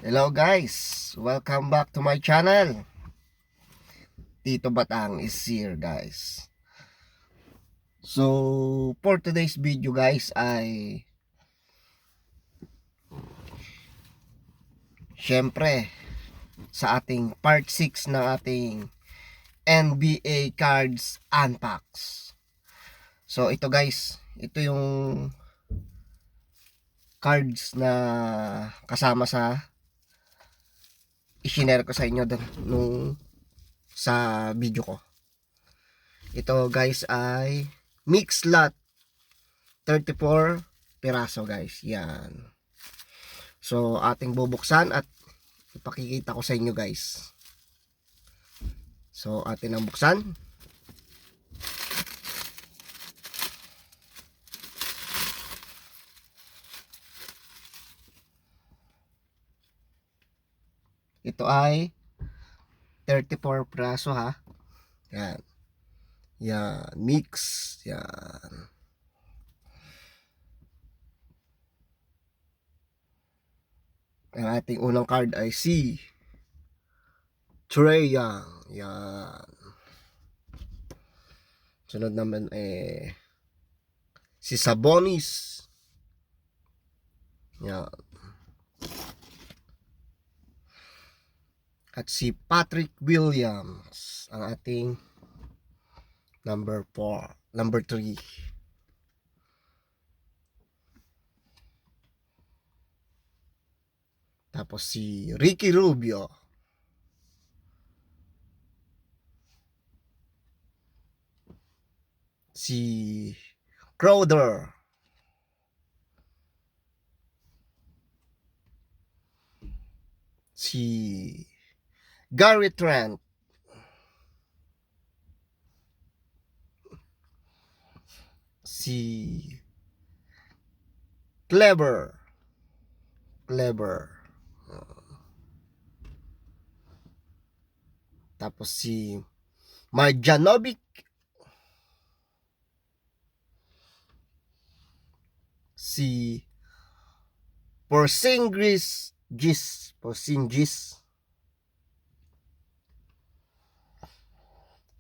Hello guys, welcome back to my channel. Tito Batang is here guys. So for today's video guys ay syempre sa ating part 6 ng ating NBA cards unbox. So ito guys, ito yung cards na kasama sa i-share ko sa inyo nung sa video ko. Ito guys ay mix lot 34 piraso guys. Yan. So ating bubuksan at ipakikita ko sa inyo guys. So atin ang buksan. Ito ay 34 piraso ha. Yan. Yan. Mix. Yan. Ang ating unang card ay si Trae Young. Yan. Sunod naman si Sabonis. Yan. At si Patrick Williams, ang ating number 3. Tapos si Ricky Rubio. Si Crowder. Si Gary Trent. Si Clever. Tapos si Marjanovic. Si Porzingis.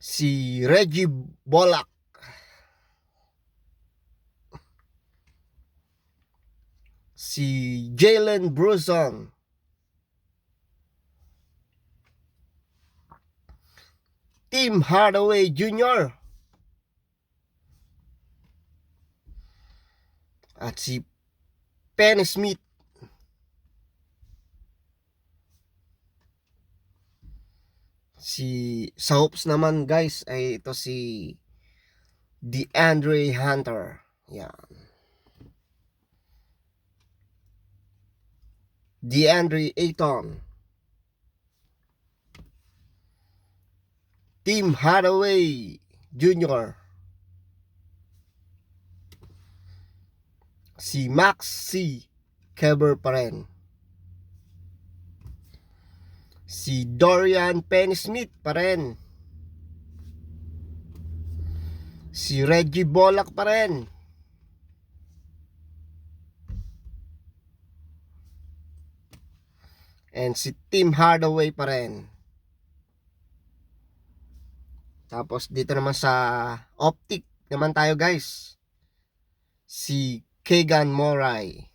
Si Reggie Bullock. Si Jalen Brunson. Tim Hardaway Jr. At si Penny Smith. Sa hoops naman guys ay ito si DeAndre Hunter. Yan. DeAndre Ayton. Tim Hardaway Jr. Si Max C. Kleber pa rin. Si Dorian Finney-Smith pa rin. Si Reggie Bullock pa rin. And si Tim Hardaway pa rin. Tapos dito naman sa optic naman tayo guys. Si Keegan Murray.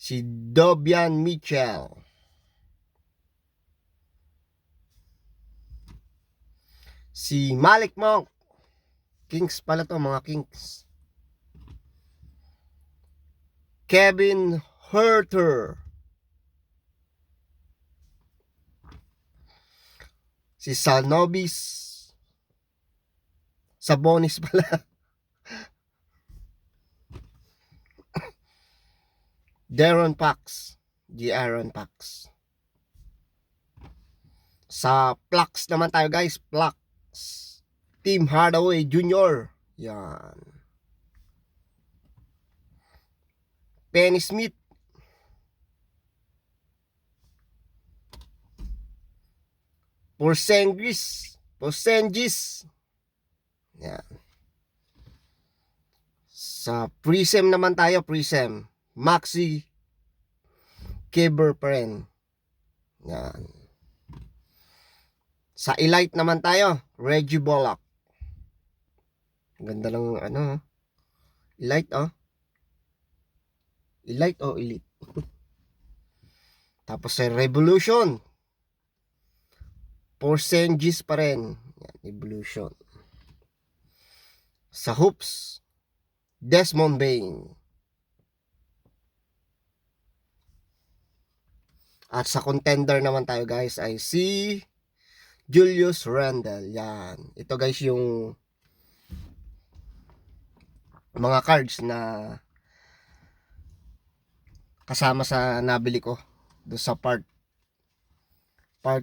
Si Donovan Mitchell. Si Malik Monk. Kings pala to, mga Kings. Kevin Huerter. Si Sabonis pala. De'Aaron Fox. Sa Plucks naman tayo guys. Plucks. Tim Hardaway Jr. Yan. Penny Smith. Porzingis. Yan. Sa Prism naman tayo, Prism. Maxi Keber pa rin. Yan. Sa Elite naman tayo, Reggie Bullock. Ganda ng ano, Elite oh. Elite o Elite. Tapos sa Revolution, Porzingis pa rin. Yan, Evolution. Sa Hoops, Desmond Bain. At sa Contender naman tayo guys ay si Julius Randle. Yan. Ito guys yung mga cards na kasama sa nabili ko do sa part 5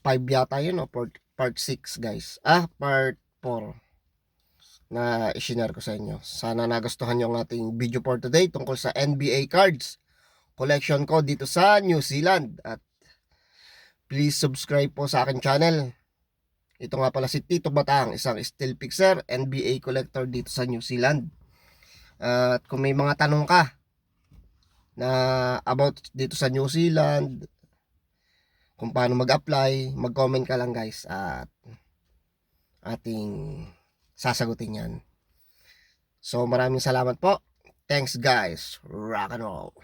yata yun o part 6 guys. Part 4 na i-share ko sa inyo. Sana nagustuhan nyo ang ating video for today tungkol sa NBA cards collection ko dito sa New Zealand. At please subscribe po sa aking channel. Ito nga pala si Tito Batang, isang steel fixer, NBA collector dito sa New Zealand. At kung may mga tanong ka na about dito sa New Zealand, kung paano mag-apply, mag-comment ka lang guys at ating sasagutin yan. So maraming salamat po. Thanks guys. Rock and roll.